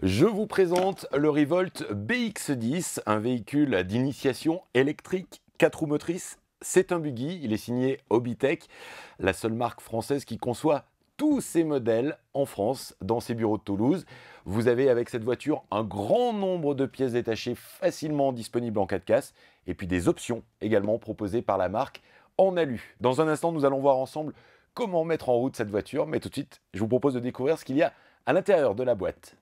Je vous présente le Revolt BX10, un véhicule d'initiation électrique 4 roues motrices. C'est un buggy, il est signé Hobbytech, la seule marque française qui conçoit tous ses modèles en France, dans ses bureaux de Toulouse. Vous avez avec cette voiture un grand nombre de pièces détachées facilement disponibles en 4 cases, et puis des options également proposées par la marque en alu. Dans un instant, nous allons voir ensemble comment mettre en route cette voiture, mais tout de suite, je vous propose de découvrir ce qu'il y a à l'intérieur de la boîte.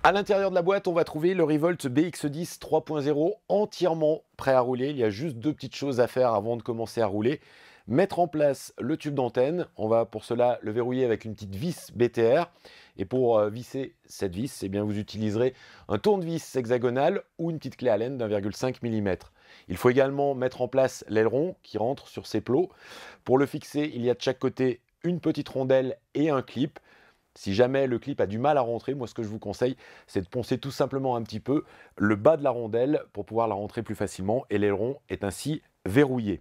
À l'intérieur de la boîte, on va trouver le Revolt BX10 3.0 entièrement prêt à rouler. Il y a juste deux petites choses à faire avant de commencer à rouler. Mettre en place le tube d'antenne. On va pour cela le verrouiller avec une petite vis BTR. Et pour visser cette vis, eh bien, vous utiliserez un tournevis hexagonal ou une petite clé Allen d'1,5 mm. Il faut également mettre en place l'aileron qui rentre sur ses plots. Pour le fixer, il y a de chaque côté une petite rondelle et un clip. Si jamais le clip a du mal à rentrer, moi ce que je vous conseille, c'est de poncer tout simplement un petit peu le bas de la rondelle pour pouvoir la rentrer plus facilement et l'aileron est ainsi verrouillé.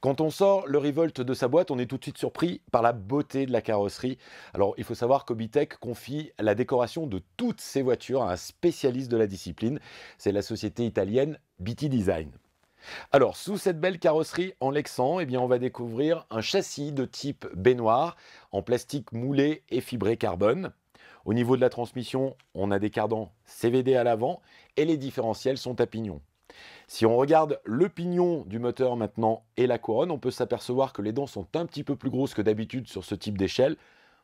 Quand on sort le Revolt de sa boîte, on est tout de suite surpris par la beauté de la carrosserie. Alors il faut savoir qu'Hobbytech confie la décoration de toutes ses voitures à un spécialiste de la discipline, c'est la société italienne BT Design. Alors, sous cette belle carrosserie en Lexan, eh bien, on va découvrir un châssis de type baignoire en plastique moulé et fibré carbone. Au niveau de la transmission, on a des cardans CVD à l'avant et les différentiels sont à pignon. Si on regarde le pignon du moteur maintenant et la couronne, on peut s'apercevoir que les dents sont un petit peu plus grosses que d'habitude sur ce type d'échelle.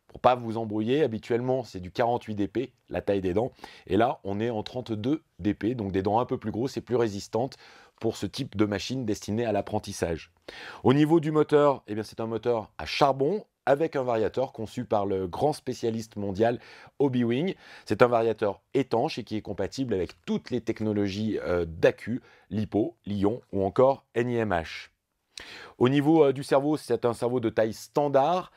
Pour ne pas vous embrouiller, habituellement c'est du 48 dp, la taille des dents, et là on est en 32 dp, donc des dents un peu plus grosses et plus résistantes pour ce type de machine destinée à l'apprentissage. Au niveau du moteur, eh bien c'est un moteur à charbon avec un variateur conçu par le grand spécialiste mondial Hobbywing. C'est un variateur étanche et qui est compatible avec toutes les technologies d'accu, LiPo, Li-ion ou encore NiMH. Au niveau du cerveau, c'est un cerveau de taille standard,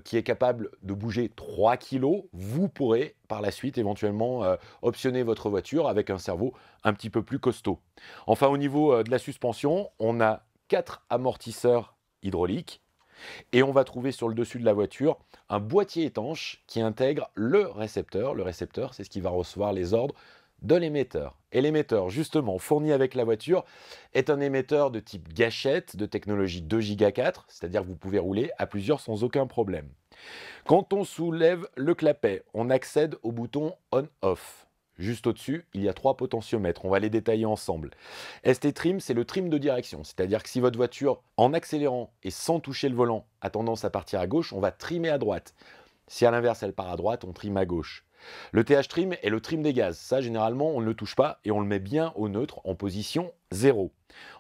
qui est capable de bouger 3 kg, vous pourrez par la suite éventuellement optionner votre voiture avec un cerveau un petit peu plus costaud. Enfin, au niveau de la suspension, on a 4 amortisseurs hydrauliques et on va trouver sur le dessus de la voiture un boîtier étanche qui intègre le récepteur. Le récepteur, c'est ce qui va recevoir les ordres de l'émetteur. Et l'émetteur, justement, fourni avec la voiture, est un émetteur de type gâchette de technologie 2 Go 4, c'est-à-dire que vous pouvez rouler à plusieurs sans aucun problème. Quand on soulève le clapet, on accède au bouton On-Off. Juste au-dessus, il y a 3 potentiomètres, on va les détailler ensemble. ST Trim, c'est le trim de direction, c'est-à-dire que si votre voiture, en accélérant et sans toucher le volant, a tendance à partir à gauche, on va trimer à droite. Si à l'inverse, elle part à droite, on trime à gauche. Le TH Trim est le trim des gaz. Ça, généralement, on ne le touche pas et on le met bien au neutre en position 0.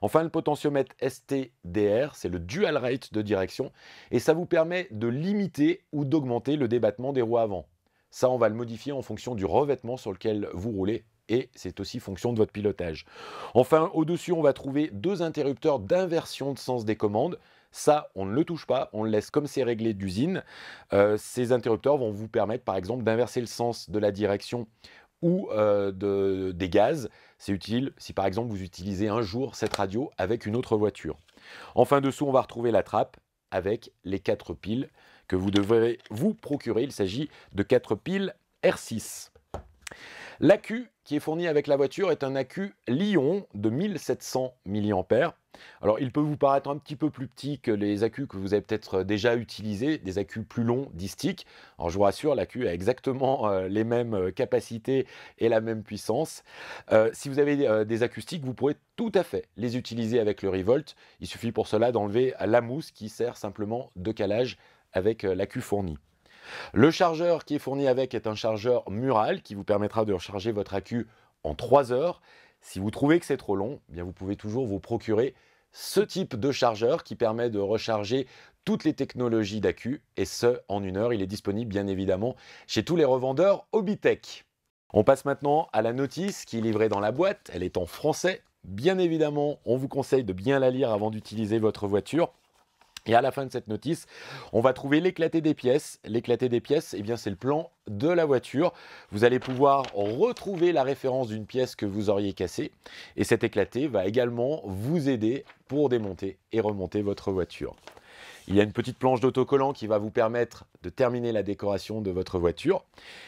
Enfin, le potentiomètre STDR, c'est le dual rate de direction et ça vous permet de limiter ou d'augmenter le débattement des roues avant. Ça, on va le modifier en fonction du revêtement sur lequel vous roulez et c'est aussi fonction de votre pilotage. Enfin, au-dessus, on va trouver 2 interrupteurs d'inversion de sens des commandes. Ça, on ne le touche pas, on le laisse comme c'est réglé d'usine. Ces interrupteurs vont vous permettre, par exemple, d'inverser le sens de la direction ou des gaz. C'est utile si, par exemple, vous utilisez un jour cette radio avec une autre voiture. Enfin, dessous, on va retrouver la trappe avec les 4 piles que vous devrez vous procurer. Il s'agit de 4 piles R6. L'accu qui est fourni avec la voiture est un accu Li-ion de 1700 mAh. Alors, il peut vous paraître un petit peu plus petit que les accus que vous avez peut-être déjà utilisés, des accus plus longs, distiques. Alors, je vous rassure, l'accu a exactement les mêmes capacités et la même puissance. Si vous avez des acoustiques, vous pourrez tout à fait les utiliser avec le Revolt. Il suffit pour cela d'enlever la mousse qui sert simplement de calage avec l'accu fourni. Le chargeur qui est fourni avec est un chargeur mural qui vous permettra de recharger votre accu en 3 heures. Si vous trouvez que c'est trop long, eh bien vous pouvez toujours vous procurer ce type de chargeur qui permet de recharger toutes les technologies d'accu et ce en 1 heure. Il est disponible bien évidemment chez tous les revendeurs Hobbytech. On passe maintenant à la notice qui est livrée dans la boîte. Elle est en français. Bien évidemment, on vous conseille de bien la lire avant d'utiliser votre voiture. Et à la fin de cette notice, on va trouver l'éclaté des pièces. L'éclaté des pièces, eh bien, c'est le plan de la voiture. Vous allez pouvoir retrouver la référence d'une pièce que vous auriez cassée. Et cet éclaté va également vous aider pour démonter et remonter votre voiture. Il y a une petite planche d'autocollant qui va vous permettre de terminer la décoration de votre voiture.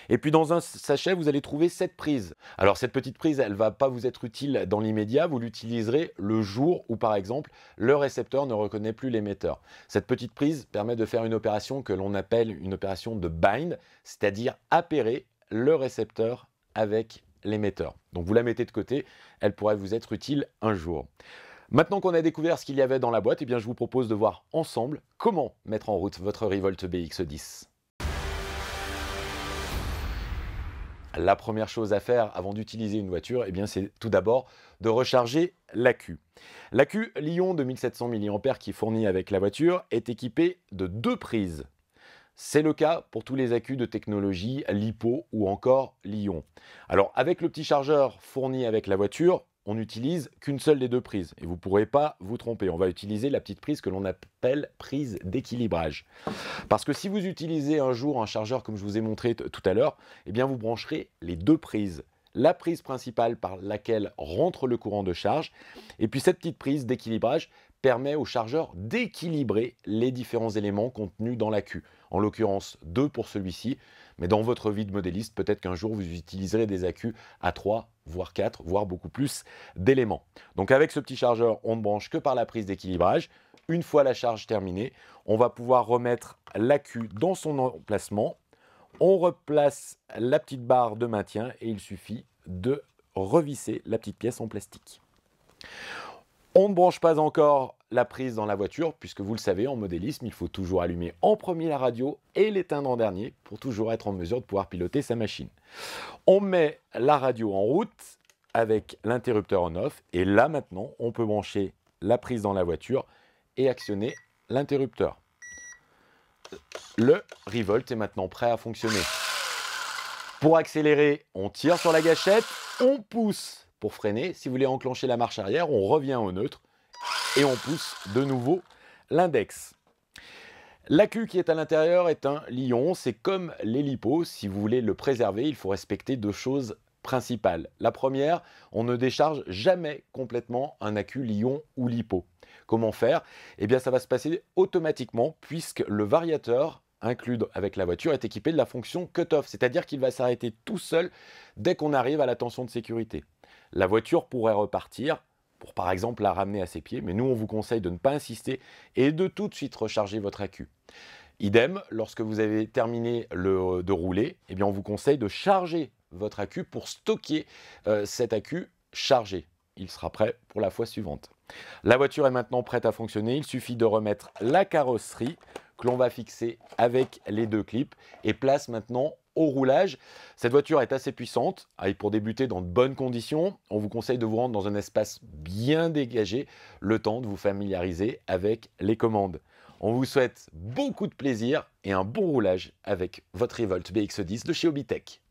Et puis dans un sachet, vous allez trouver cette prise. Alors cette petite prise, elle ne va pas vous être utile dans l'immédiat, vous l'utiliserez le jour où par exemple le récepteur ne reconnaît plus l'émetteur. Cette petite prise permet de faire une opération que l'on appelle une opération de bind, c'est-à-dire appairer le récepteur avec l'émetteur. Donc vous la mettez de côté, elle pourrait vous être utile un jour. Maintenant qu'on a découvert ce qu'il y avait dans la boîte, eh bien je vous propose de voir ensemble comment mettre en route votre Revolt BX10. La première chose à faire avant d'utiliser une voiture, eh bien c'est tout d'abord de recharger l'accu. L'accu Li-ion de 1700 mAh qui est fourni avec la voiture est équipé de 2 prises. C'est le cas pour tous les accus de technologie LiPo ou encore Li-ion. Alors avec le petit chargeur fourni avec la voiture, on n'utilise qu'une seule des 2 prises. Et vous ne pourrez pas vous tromper. On va utiliser la petite prise que l'on appelle prise d'équilibrage. Parce que si vous utilisez un jour un chargeur comme je vous ai montré tout à l'heure, eh bien vous brancherez les 2 prises. La prise principale par laquelle rentre le courant de charge. Et puis cette petite prise d'équilibrage permet au chargeur d'équilibrer les différents éléments contenus dans l'accu. En l'occurrence 2 pour celui-ci, mais dans votre vie de modéliste, peut-être qu'un jour vous utiliserez des accus à 3, voire 4, voire beaucoup plus d'éléments. Donc avec ce petit chargeur, on ne branche que par la prise d'équilibrage. Une fois la charge terminée, on va pouvoir remettre l'accu dans son emplacement. On replace la petite barre de maintien et il suffit de revisser la petite pièce en plastique. On ne branche pas encore la prise dans la voiture, puisque vous le savez, en modélisme, il faut toujours allumer en premier la radio et l'éteindre en dernier pour toujours être en mesure de pouvoir piloter sa machine. On met la radio en route avec l'interrupteur on-off et là maintenant, on peut brancher la prise dans la voiture et actionner l'interrupteur. Le Revolt est maintenant prêt à fonctionner. Pour accélérer, on tire sur la gâchette, on pousse pour freiner. Si vous voulez enclencher la marche arrière, on revient au neutre et on pousse de nouveau l'index. L'accu qui est à l'intérieur est un Li-ion, c'est comme les LiPo. Si vous voulez le préserver, il faut respecter 2 choses principales. La première, on ne décharge jamais complètement un accu Li-ion ou LiPo. Comment faire? Eh bien ça va se passer automatiquement puisque le variateur inclus avec la voiture est équipé de la fonction cut-off, c'est-à-dire qu'il va s'arrêter tout seul dès qu'on arrive à la tension de sécurité. La voiture pourrait repartir pour par exemple la ramener à ses pieds, mais nous on vous conseille de ne pas insister et de tout de suite recharger votre accu. Idem, lorsque vous avez terminé de rouler, eh bien on vous conseille de charger votre accu pour stocker cet accu chargé. Il sera prêt pour la fois suivante. La voiture est maintenant prête à fonctionner, il suffit de remettre la carrosserie que l'on va fixer avec les 2 clips et place maintenant au roulage. Cette voiture est assez puissante et pour débuter dans de bonnes conditions, on vous conseille de vous rendre dans un espace bien dégagé, le temps de vous familiariser avec les commandes. On vous souhaite beaucoup de plaisir et un bon roulage avec votre Revolt BX10 de chez Hobbytech.